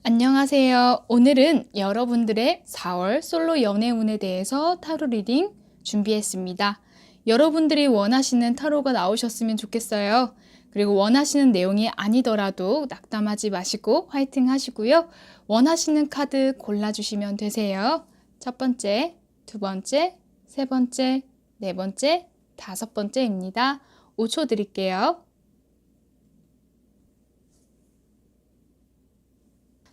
안녕하세요. 오늘은 여러분들의 4월 솔로 연애운에 대해서 타로 리딩 준비했습니다. 여러분들이 원하시는 타로가 나오셨으면 좋겠어요. 그리고 원하시는 내용이 아니더라도 낙담하지 마시고 화이팅 하시고요. 원하시는 카드 골라주시면 되세요. 첫 번째, 두 번째, 세 번째, 네 번째, 다섯 번째입니다. 5초 드릴게요.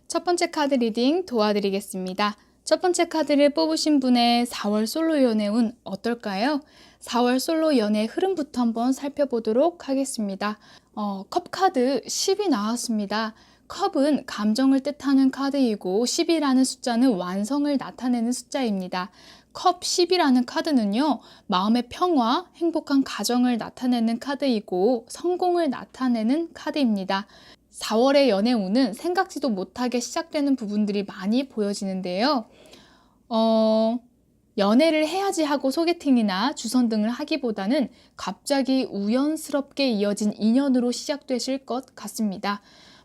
첫 번째 카드 리딩 도와드리겠습니다. 첫 번째 카드를 뽑으신 분의 4월 솔로 연애운 어떨까요? 4월 솔로 연애 흐름부터 한번 살펴보도록 하겠습니다. 컵 카드 10이 나왔습니다. 컵은 감정을 뜻하는 카드이고 10이라는 숫자는 완성을 나타내는 숫자입니다. 컵 10이라는 카드는요, 마음의 평화, 행복한 가정을 나타내는 카드이고 성공을 나타내는 카드입니다. 4월의 연애운은 생각지도 못하게 시작되는 부분들이 많이 보여지는데요. 연애를 해야지 하고 소개팅이나 주선 등을 하기보다는 갑자기 우연스럽게 이어진 인연으로 시작되실 것 같습니다.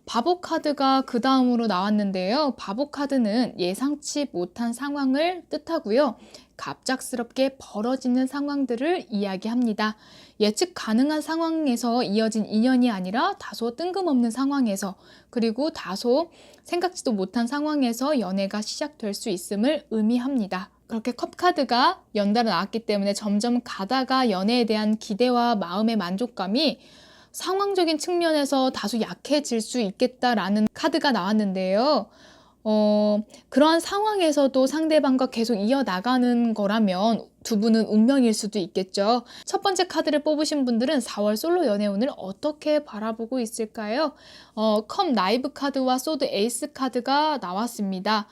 바보 카드가 그 다음으로 나왔는데요. 바보 카드는 예상치 못한 상황을 뜻하고요. 갑작스럽게 벌어지는 상황들을 이야기합니다. 예측 가능한 상황에서 이어진 인연이 아니라 다소 뜬금없는 상황에서, 그리고 다소 생각지도 못한 상황에서 연애가 시작될 수 있음을 의미합니다. 그렇게 컵 카드가 연달아 나왔기 때문에 점점 가다가 연애에 대한 기대와 마음의 만족감이 상황적인 측면에서 다소 약해질 수 있겠다라는 카드가 나왔는데요. 그러한 상황에서도 상대방과 계속 이어나가는 거라면 두 분은 운명일 수도 있겠죠. 첫 번째 카드를 뽑으신 분들은 4월 솔로 연애운을 어떻게 바라보고 있을까요? 컵 나이브 카드와 소드 에이스 카드가 나왔습니다.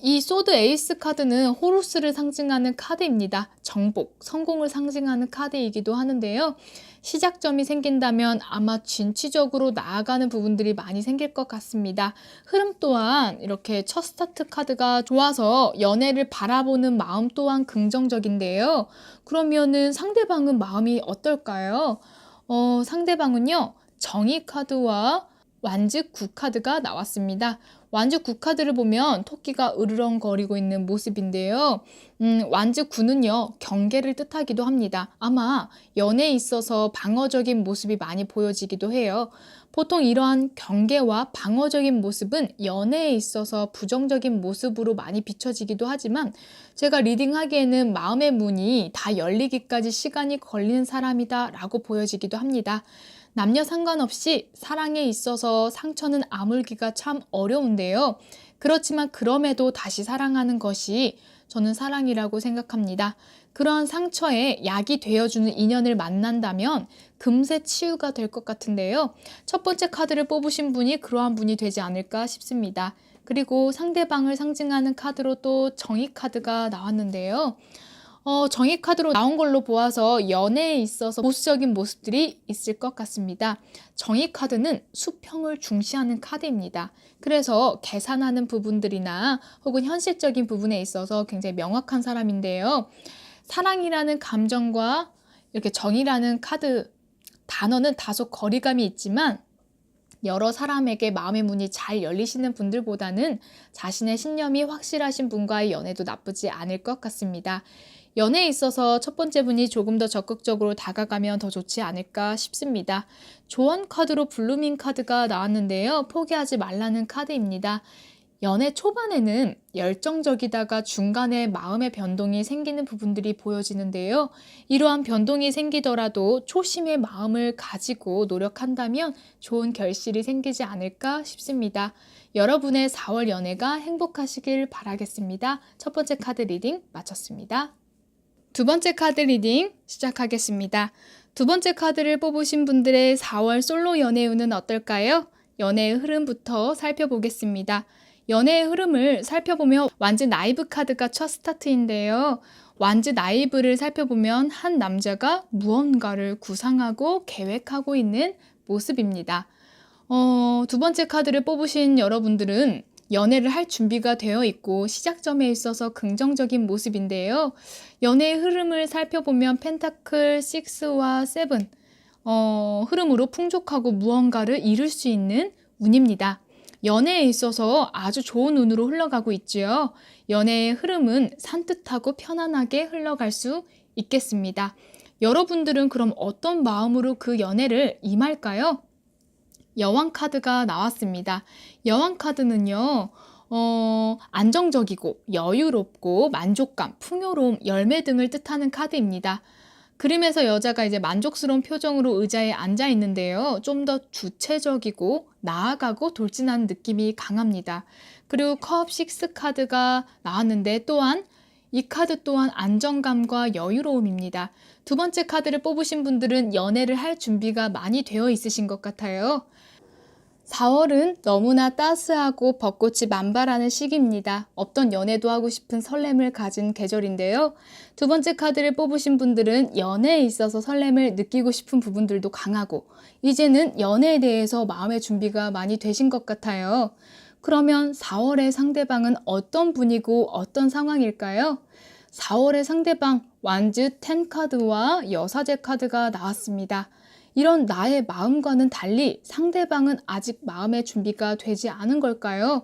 이 소드 에이스 카드는 호루스를 상징하는 카드입니다. 정복, 성공을 상징하는 카드이기도 하는데요. 시작점이 생긴다면 아마 진취적으로 나아가는 부분들이 많이 생길 것 같습니다. 흐름 또한 이렇게 첫 스타트 카드가 좋아서 연애를 바라보는 마음 또한 긍정적인데요. 그러면은 상대방은 마음이 어떨까요? 상대방은요, 정의 카드와 완즈 9 카드가 나왔습니다. 완즈 9 카드를 보면 토끼가 으르렁거리고 있는 모습인데요. 완즈 9는요, 경계를 뜻하기도 합니다. 아마 연애에 있어서 방어적인 모습이 많이 보여지기도 해요. 보통 이러한 경계와 방어적인 모습은 연애에 있어서 부정적인 모습으로 많이 비춰지기도 하지만 제가 리딩하기에는 마음의 문이 다 열리기까지 시간이 걸리는 사람이다 라고 보여지기도 합니다. 남녀 상관없이 사랑에 있어서 상처는 아물기가 참 어려운데요. 그렇지만 그럼에도 다시 사랑하는 것이 저는 사랑이라고 생각합니다. 그러한 상처에 약이 되어주는 인연을 만난다면 금세 치유가 될 것 같은데요. 첫 번째 카드를 뽑으신 분이 그러한 분이 되지 않을까 싶습니다. 그리고 상대방을 상징하는 카드로 또 정의 카드가 나왔는데요. 정의 카드로 나온 걸로 보아서 연애에 있어서 보수적인 모습들이 있을 것 같습니다. 정의 카드는 수평을 중시하는 카드입니다. 그래서 계산하는 부분들이나 혹은 현실적인 부분에 있어서 굉장히 명확한 사람인데요. 사랑이라는 감정과 이렇게 정의라는 카드 단어는 다소 거리감이 있지만 여러 사람에게 마음의 문이 잘 열리시는 분들보다는 자신의 신념이 확실하신 분과의 연애도 나쁘지 않을 것 같습니다. 연애에 있어서 첫 번째 분이 조금 더 적극적으로 다가가면 더 좋지 않을까 싶습니다. 조언 카드로 블루밍 카드가 나왔는데요. 포기하지 말라는 카드입니다. 연애 초반에는 열정적이다가 중간에 마음의 변동이 생기는 부분들이 보여지는데요. 이러한 변동이 생기더라도 초심의 마음을 가지고 노력한다면 좋은 결실이 생기지 않을까 싶습니다. 여러분의 4월 연애가 행복하시길 바라겠습니다. 첫 번째 카드 리딩 마쳤습니다. 두 번째 카드 리딩 시작하겠습니다. 두 번째 카드를 뽑으신 분들의 4월 솔로 연애운은 어떨까요? 연애의 흐름부터 살펴보겠습니다. 연애의 흐름을 살펴보면 완즈 나이브 카드가 첫 스타트인데요. 완즈 나이브를 살펴보면 한 남자가 무언가를 구상하고 계획하고 있는 모습입니다. 두 번째 카드를 뽑으신 여러분들은 연애를 할 준비가 되어 있고 시작점에 있어서 긍정적인 모습인데요. 연애의 흐름을 살펴보면 펜타클 6와 7 흐름으로 풍족하고 무언가를 이룰 수 있는 운입니다. 연애에 있어서 아주 좋은 운으로 흘러가고 있지요. 연애의 흐름은 산뜻하고 편안하게 흘러갈 수 있겠습니다. 여러분들은 그럼 어떤 마음으로 그 연애를 임할까요? 여왕 카드가 나왔습니다. 여왕 카드는요, 안정적이고 여유롭고 만족감, 풍요로움, 열매 등을 뜻하는 카드입니다. 그림에서 여자가 이제 만족스러운 표정으로 의자에 앉아 있는데요. 좀 더 주체적이고 나아가고 돌진하는 느낌이 강합니다. 그리고 컵 6 카드가 나왔는데 또한 이 카드 또한 안정감과 여유로움입니다. 두 번째 카드를 뽑으신 분들은 연애를 할 준비가 많이 되어 있으신 것 같아요. 4월은 너무나 따스하고 벚꽃이 만발하는 시기입니다. 없던 연애도 하고 싶은 설렘을 가진 계절인데요. 두 번째 카드를 뽑으신 분들은 연애에 있어서 설렘을 느끼고 싶은 부분들도 강하고 이제는 연애에 대해서 마음의 준비가 많이 되신 것 같아요. 그러면 4월의 상대방은 어떤 분이고 어떤 상황일까요? 4월의 상대방 완즈 10 카드와 여사제 카드가 나왔습니다. 이런 나의 마음과는 달리 상대방은 아직 마음의 준비가 되지 않은 걸까요?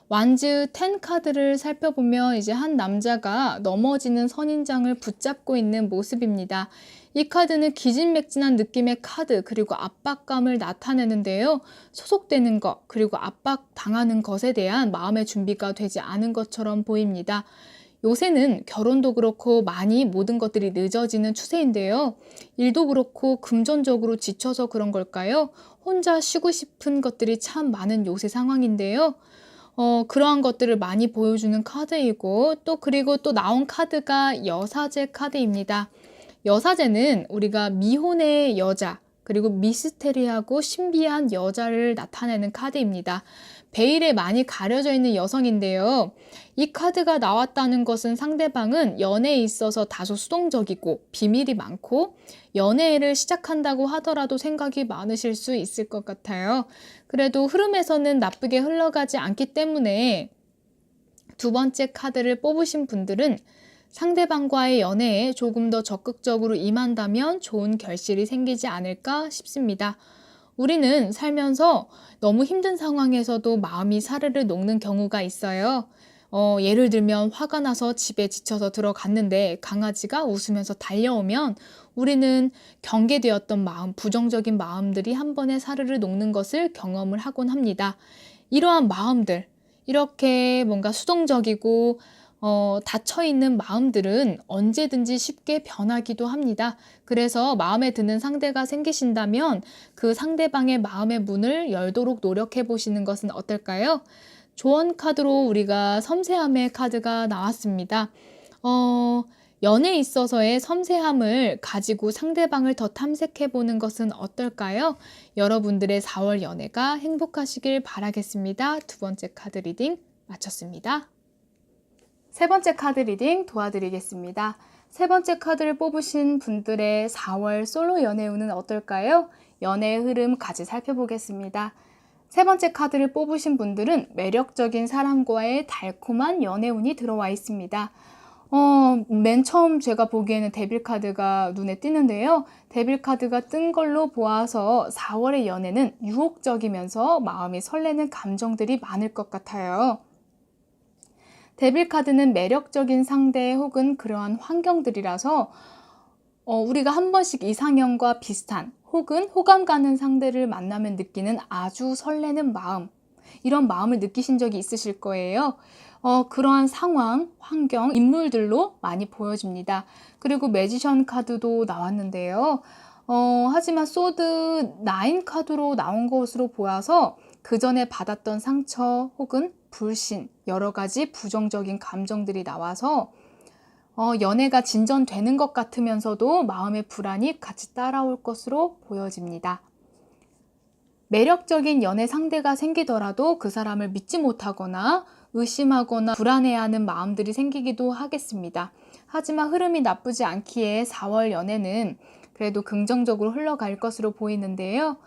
완즈 10 카드를 살펴보면 이제 한 남자가 넘어지는 선인장을 붙잡고 있는 모습입니다. 이 카드는 기진맥진한 느낌의 카드 그리고 압박감을 나타내는데요. 소속되는 것 그리고 압박당하는 것에 대한 마음의 준비가 되지 않은 것처럼 보입니다. 요새는 결혼도 그렇고 많이 모든 것들이 늦어지는 추세인데요. 일도 그렇고 금전적으로 지쳐서 그런 걸까요? 혼자 쉬고 싶은 것들이 참 많은 요새 상황인데요. 그러한 것들을 많이 보여주는 카드이고 그리고 또 나온 카드가 여사제 카드입니다. 여사제는 우리가 미혼의 여자 그리고 미스테리하고 신비한 여자를 나타내는 카드입니다. 베일에 많이 가려져 있는 여성인데요. 이 카드가 나왔다는 것은 상대방은 연애에 있어서 다소 수동적이고 비밀이 많고 연애를 시작한다고 하더라도 생각이 많으실 수 있을 것 같아요. 그래도 흐름에서는 나쁘게 흘러가지 않기 때문에 두 번째 카드를 뽑으신 분들은 상대방과의 연애에 조금 더 적극적으로 임한다면 좋은 결실이 생기지 않을까 싶습니다. 우리는 살면서 너무 힘든 상황에서도 마음이 사르르 녹는 경우가 있어요. 예를 들면 화가 나서 집에 지쳐서 들어갔는데 강아지가 웃으면서 달려오면 우리는 경계되었던 마음, 부정적인 마음들이 한 번에 사르르 녹는 것을 경험을 하곤 합니다. 이러한 마음들, 이렇게 뭔가 수동적이고 닫혀있는 마음들은 언제든지 쉽게 변하기도 합니다. 그래서 마음에 드는 상대가 생기신다면 그 상대방의 마음의 문을 열도록 노력해 보시는 것은 어떨까요? 조언 카드로 우리가 섬세함의 카드가 나왔습니다. 연애에 있어서의 섬세함을 가지고 상대방을 더 탐색해 보는 것은 어떨까요? 여러분들의 4월 연애가 행복하시길 바라겠습니다. 두 번째 카드 리딩 마쳤습니다. 세 번째 카드 리딩 도와드리겠습니다. 세 번째 카드를 뽑으신 분들의 4월 솔로 연애 운은 어떨까요? 연애의 흐름 같이 살펴보겠습니다. 세 번째 카드를 뽑으신 분들은 매력적인 사람과의 달콤한 연애 운이 들어와 있습니다. 맨 처음 제가 보기에는 데빌 카드가 눈에 띄는데요. 데빌 카드가 뜬 걸로 보아서 4월의 연애는 유혹적이면서 마음이 설레는 감정들이 많을 것 같아요. 데빌 카드는 매력적인 상대 혹은 그러한 환경들이라서 우리가 한 번씩 이상형과 비슷한 혹은 호감 가는 상대를 만나면 느끼는 아주 설레는 마음, 이런 마음을 느끼신 적이 있으실 거예요. 그러한 상황, 환경, 인물들로 많이 보여집니다. 그리고 매지션 카드도 나왔는데요. 하지만 소드 9 카드로 나온 것으로 보아서 그 전에 받았던 상처 혹은 불신, 여러 가지 부정적인 감정들이 나와서 연애가 진전되는 것 같으면서도 마음의 불안이 같이 따라올 것으로 보여집니다. 매력적인 연애 상대가 생기더라도 그 사람을 믿지 못하거나 의심하거나 불안해하는 마음들이 생기기도 하겠습니다. 하지만 흐름이 나쁘지 않기에 4월 연애는 그래도 긍정적으로 흘러갈 것으로 보이는데요.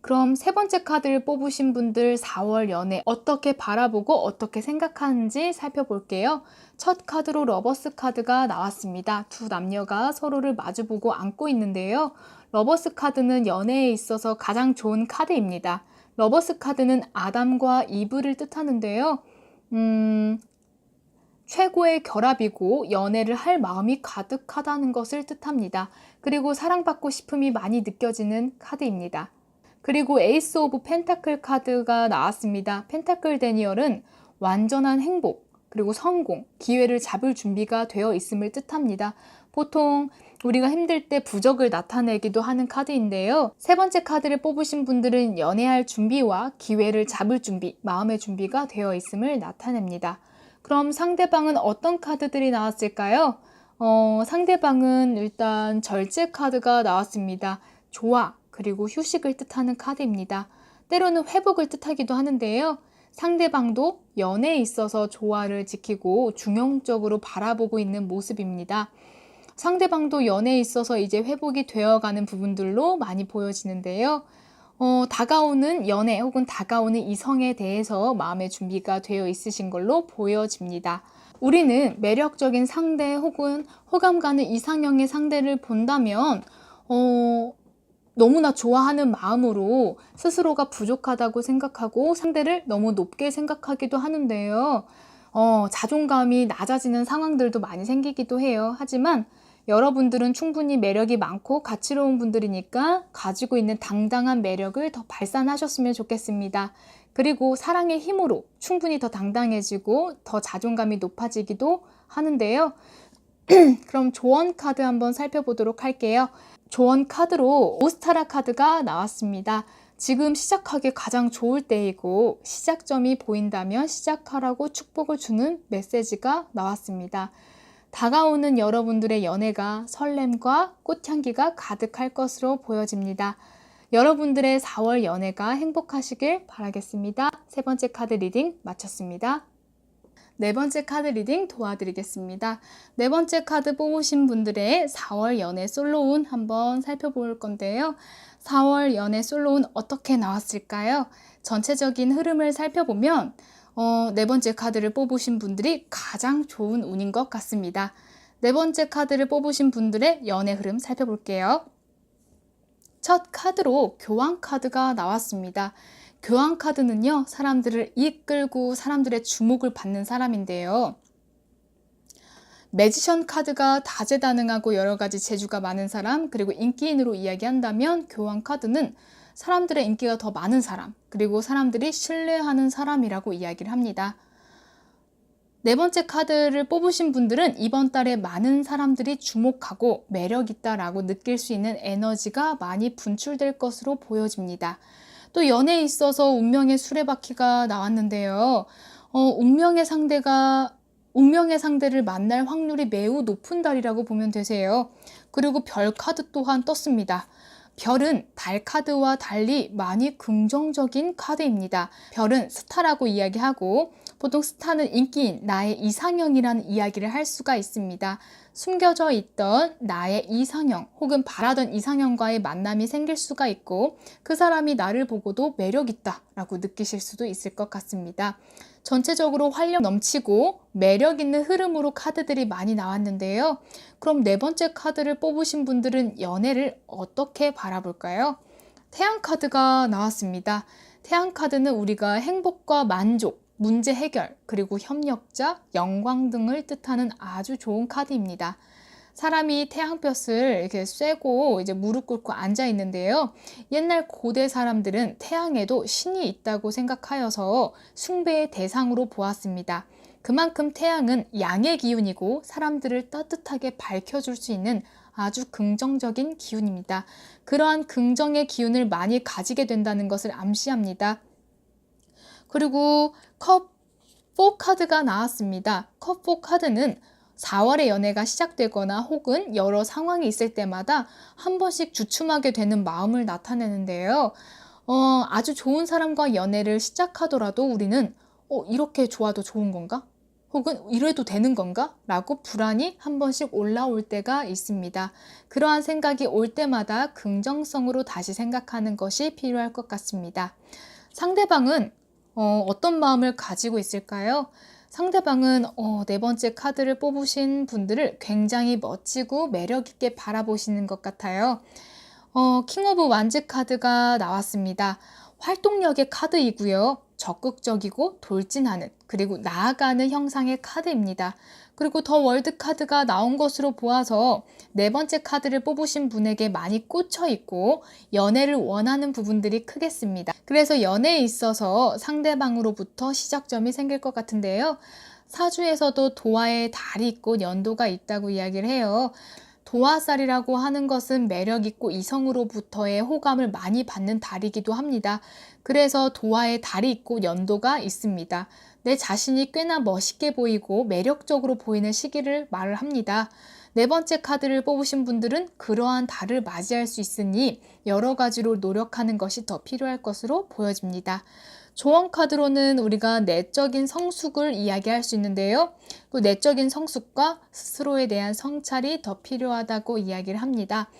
그럼 세 번째 카드를 뽑으신 분들 4월 연애 어떻게 바라보고 어떻게 생각하는지 살펴볼게요. 첫 카드로 러버스 카드가 나왔습니다. 두 남녀가 서로를 마주보고 안고 있는데요. 러버스 카드는 연애에 있어서 가장 좋은 카드입니다. 러버스 카드는 아담과 이브를 뜻하는데요. 최고의 결합이고 연애를 할 마음이 가득하다는 것을 뜻합니다. 그리고 사랑받고 싶음이 많이 느껴지는 카드입니다. 그리고 에이스 오브 펜타클 카드가 나왔습니다. 펜타클 데니얼은 완전한 행복, 그리고 성공, 기회를 잡을 준비가 되어 있음을 뜻합니다. 보통 우리가 힘들 때 부적을 나타내기도 하는 카드인데요. 세 번째 카드를 뽑으신 분들은 연애할 준비와 기회를 잡을 준비, 마음의 준비가 되어 있음을 나타냅니다. 그럼 상대방은 어떤 카드들이 나왔을까요? 상대방은 일단 절제 카드가 나왔습니다. 조화, 그리고 휴식을 뜻하는 카드입니다. 때로는 회복을 뜻하기도 하는데요. 상대방도 연애에 있어서 조화를 지키고 중용적으로 바라보고 있는 모습입니다. 상대방도 연애에 있어서 이제 회복이 되어가는 부분들로 많이 보여지는데요. 다가오는 연애 혹은 다가오는 이성에 대해서 마음의 준비가 되어 있으신 걸로 보여집니다. 우리는 매력적인 상대 혹은 호감 가는 이상형의 상대를 본다면 너무나 좋아하는 마음으로 스스로가 부족하다고 생각하고 상대를 너무 높게 생각하기도 하는데요. 자존감이 낮아지는 상황들도 많이 생기기도 해요. 하지만 여러분들은 충분히 매력이 많고 가치로운 분들이니까 가지고 있는 당당한 매력을 더 발산하셨으면 좋겠습니다. 그리고 사랑의 힘으로 충분히 더 당당해지고 더 자존감이 높아지기도 하는데요. 그럼 조언 카드 한번 살펴보도록 할게요. 조언 카드로 오스타라 카드가 나왔습니다. 지금 시작하기 가장 좋을 때이고 시작점이 보인다면 시작하라고 축복을 주는 메시지가 나왔습니다. 다가오는 여러분들의 연애가 설렘과 꽃향기가 가득할 것으로 보여집니다. 여러분들의 4월 연애가 행복하시길 바라겠습니다. 세 번째 카드 리딩 마쳤습니다. 네 번째 카드 리딩 도와드리겠습니다. 네 번째 카드 뽑으신 분들의 4월 연애 솔로운 한번 살펴볼 건데요. 4월 연애 솔로운 어떻게 나왔을까요? 전체적인 흐름을 살펴보면 네 번째 카드를 뽑으신 분들이 가장 좋은 운인 것 같습니다. 네 번째 카드를 뽑으신 분들의 연애 흐름 살펴볼게요. 첫 카드로 교황 카드가 나왔습니다. 교황 카드는요, 사람들을 이끌고 사람들의 주목을 받는 사람인데요. 매지션 카드가 다재다능하고 여러 가지 재주가 많은 사람, 그리고 인기인으로 이야기한다면 교황 카드는 사람들의 인기가 더 많은 사람, 그리고 사람들이 신뢰하는 사람이라고 이야기를 합니다. 네 번째 카드를 뽑으신 분들은 이번 달에 많은 사람들이 주목하고 매력있다라고 느낄 수 있는 에너지가 많이 분출될 것으로 보여집니다. 또 연애에 있어서 운명의 수레바퀴가 나왔는데요. 운명의 상대를 만날 확률이 매우 높은 달이라고 보면 되세요. 그리고 별 카드 또한 떴습니다. 별은 달 카드와 달리 많이 긍정적인 카드입니다. 별은 스타라고 이야기하고 보통 스타는 인기인, 나의 이상형이라는 이야기를 할 수가 있습니다. 숨겨져 있던 나의 이상형 혹은 바라던 이상형과의 만남이 생길 수가 있고 그 사람이 나를 보고도 매력있다 라고 느끼실 수도 있을 것 같습니다. 전체적으로 활력 넘치고 매력 있는 흐름으로 카드들이 많이 나왔는데요. 그럼 네 번째 카드를 뽑으신 분들은 연애를 어떻게 바라볼까요? 태양 카드가 나왔습니다. 태양 카드는 우리가 행복과 만족, 문제 해결, 그리고 협력자, 영광 등을 뜻하는 아주 좋은 카드입니다. 사람이 태양볕을 이렇게 쐬고 이제 무릎 꿇고 앉아 있는데요. 옛날 고대 사람들은 태양에도 신이 있다고 생각하여서 숭배의 대상으로 보았습니다. 그만큼 태양은 양의 기운이고 사람들을 따뜻하게 밝혀줄 수 있는 아주 긍정적인 기운입니다. 그러한 긍정의 기운을 많이 가지게 된다는 것을 암시합니다. 그리고 컵 4 카드가 나왔습니다. 컵 4 카드는 4월에 연애가 시작되거나 혹은 여러 상황이 있을 때마다 한 번씩 주춤하게 되는 마음을 나타내는데요. 아주 좋은 사람과 연애를 시작하더라도 우리는 이렇게 좋아도 좋은 건가? 혹은 이래도 되는 건가? 라고 불안이 한 번씩 올라올 때가 있습니다. 그러한 생각이 올 때마다 긍정성으로 다시 생각하는 것이 필요할 것 같습니다. 상대방은 어떤 마음을 가지고 있을까요? 상대방은 네 번째 카드를 뽑으신 분들을 굉장히 멋지고 매력있게 바라보시는 것 같아요. 킹 오브 완즈 카드가 나왔습니다. 활동력의 카드이고요. 적극적이고 돌진하는 그리고 나아가는 형상의 카드입니다. 그리고 더 월드 카드가 나온 것으로 보아서 네 번째 카드를 뽑으신 분에게 많이 꽂혀 있고 연애를 원하는 부분들이 크겠습니다. 그래서 연애에 있어서 상대방으로부터 시작점이 생길 것 같은데요. 사주에서도 도화에 달이 있고 연도가 있다고 이야기를 해요. 도화살이라고 하는 것은 매력 있고 이성으로부터의 호감을 많이 받는 달이기도 합니다. 그래서 도화에 달이 있고 연도가 있습니다. 내 자신이 꽤나 멋있게 보이고 매력적으로 보이는 시기를 말을 합니다. 네 번째 카드를 뽑으신 분들은 그러한 달을 맞이할 수 있으니 여러 가지로 노력하는 것이 더 필요할 것으로 보여집니다. 조언 카드로는 우리가 내적인 성숙을 이야기할 수 있는데요. 그 내적인 성숙과 스스로에 대한 성찰이 더 필요하다고 이야기를 합니다.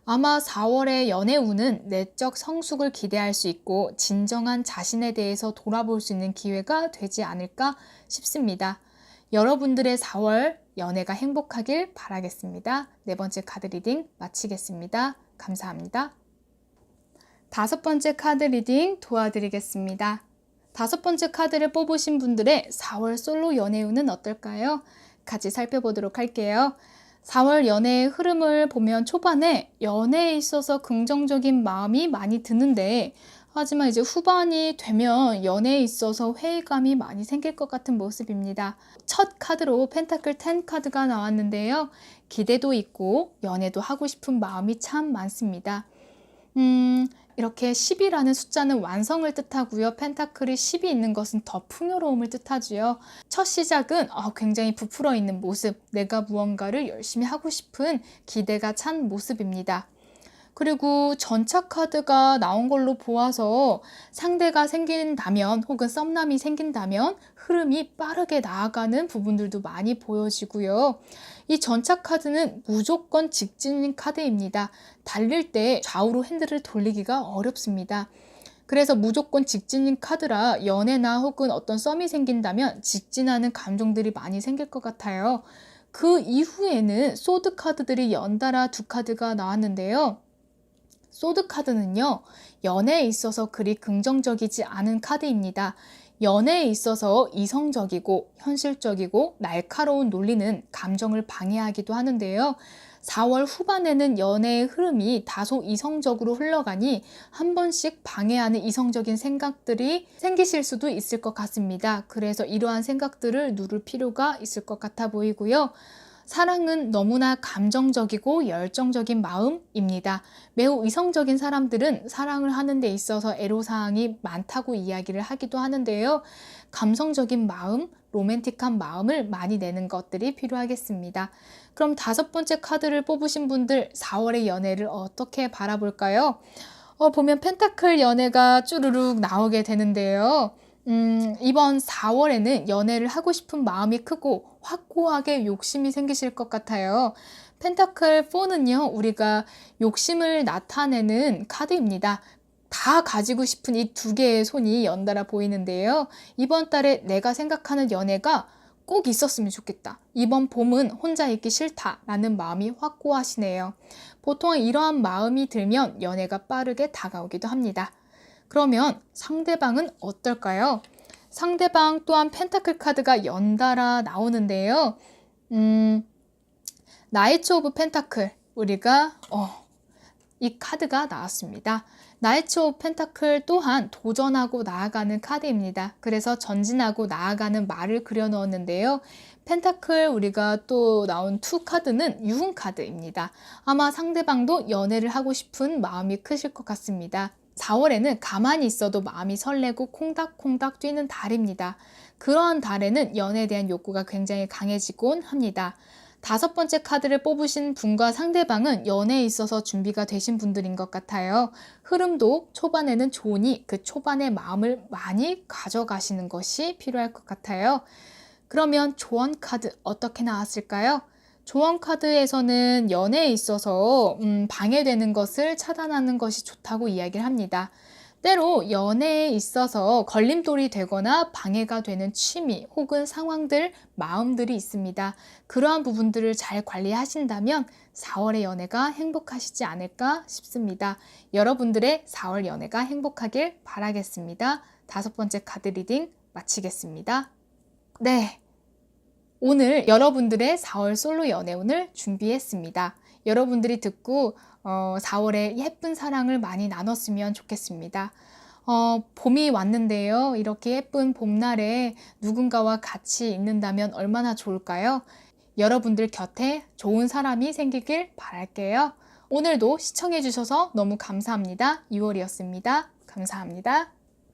아마 4월의 연애운은 내적 성숙을 기대할 수 있고 진정한 자신에 대해서 돌아볼 수 있는 기회가 되지 않을까 싶습니다. 여러분들의 4월 연애가 행복하길 바라겠습니다. 네 번째 카드 리딩 마치겠습니다. 감사합니다. 다섯 번째 카드 리딩 도와드리겠습니다. 다섯 번째 카드를 뽑으신 분들의 4월 솔로 연애운은 어떨까요? 같이 살펴보도록 할게요. 4월 연애의 흐름을 보면 초반에 연애에 있어서 긍정적인 마음이 많이 드는데 하지만 이제 후반이 되면 연애에 있어서 회의감이 많이 생길 것 같은 모습입니다. 첫 카드로 펜타클 10 카드가 나왔는데요. 기대도 있고 연애도 하고 싶은 마음이 참 많습니다. 이렇게 10이라는 숫자는 완성을 뜻하고요. 펜타클이 10이 있는 것은 더 풍요로움을 뜻하지요. 첫 시작은 굉장히 부풀어 있는 모습, 내가 무언가를 열심히 하고 싶은 기대가 찬 모습입니다. 그리고 전차 카드가 나온 걸로 보아서 상대가 생긴다면 혹은 썸남이 생긴다면 흐름이 빠르게 나아가는 부분들도 많이 보여지고요. 이 전차 카드는 무조건 직진인 카드입니다. 달릴 때 좌우로 핸들을 돌리기가 어렵습니다. 그래서 무조건 직진인 카드라 연애나 혹은 어떤 썸이 생긴다면 직진하는 감정들이 많이 생길 것 같아요. 그 이후에는 소드 카드들이 연달아 두 카드가 나왔는데요. 소드 카드는요, 연애에 있어서 그리 긍정적이지 않은 카드입니다. 연애에 있어서 이성적이고 현실적이고 날카로운 논리는 감정을 방해하기도 하는데요. 4월 후반에는 연애의 흐름이 다소 이성적으로 흘러가니 한 번씩 방해하는 이성적인 생각들이 생기실 수도 있을 것 같습니다. 그래서 이러한 생각들을 누를 필요가 있을 것 같아 보이고요. 사랑은 너무나 감정적이고 열정적인 마음입니다. 매우 이성적인 사람들은 사랑을 하는 데 있어서 애로사항이 많다고 이야기를 하기도 하는데요. 감성적인 마음, 로맨틱한 마음을 많이 내는 것들이 필요하겠습니다. 그럼 다섯 번째 카드를 뽑으신 분들 4월의 연애를 어떻게 바라볼까요? 보면 펜타클 연애가 쭈루룩 나오게 되는데요. 이번 4월에는 연애를 하고 싶은 마음이 크고 확고하게 욕심이 생기실 것 같아요. 펜타클 4는요, 우리가 욕심을 나타내는 카드입니다. 다 가지고 싶은 이 두 개의 손이 연달아 보이는데요. 이번 달에 내가 생각하는 연애가 꼭 있었으면 좋겠다. 이번 봄은 혼자 있기 싫다라는 마음이 확고하시네요. 보통 이러한 마음이 들면 연애가 빠르게 다가오기도 합니다. 그러면 상대방은 어떨까요? 상대방 또한 펜타클 카드가 연달아 나오는데요. 나이츠 오브 펜타클, 우리가 이 카드가 나왔습니다. 나이츠 오브 펜타클 또한 도전하고 나아가는 카드입니다. 그래서 전진하고 나아가는 말을 그려 넣었는데요. 펜타클 우리가 또 나온 2 카드는 유흥 카드입니다. 아마 상대방도 연애를 하고 싶은 마음이 크실 것 같습니다. 4월에는 가만히 있어도 마음이 설레고 콩닥콩닥 뛰는 달입니다. 그러한 달에는 연애에 대한 욕구가 굉장히 강해지곤 합니다. 다섯 번째 카드를 뽑으신 분과 상대방은 연애에 있어서 준비가 되신 분들인 것 같아요. 흐름도 초반에는 좋으니 그 초반의 마음을 많이 가져가시는 것이 필요할 것 같아요. 그러면 조언 카드 어떻게 나왔을까요? 조언 카드에서는 연애에 있어서 방해되는 것을 차단하는 것이 좋다고 이야기를 합니다. 때로 연애에 있어서 걸림돌이 되거나 방해가 되는 취미 혹은 상황들, 마음들이 있습니다. 그러한 부분들을 잘 관리하신다면 4월의 연애가 행복하시지 않을까 싶습니다. 여러분들의 4월 연애가 행복하길 바라겠습니다. 5번째 카드 리딩 마치겠습니다. 네. 오늘 여러분들의 4월 솔로 연애운을 준비했습니다. 여러분들이 듣고 4월에 예쁜 사랑을 많이 나눴으면 좋겠습니다. 봄이 왔는데요. 이렇게 예쁜 봄날에 누군가와 같이 있는다면 얼마나 좋을까요? 여러분들 곁에 좋은 사람이 생기길 바랄게요. 오늘도 시청해주셔서 너무 감사합니다. 6월이었습니다. 감사합니다.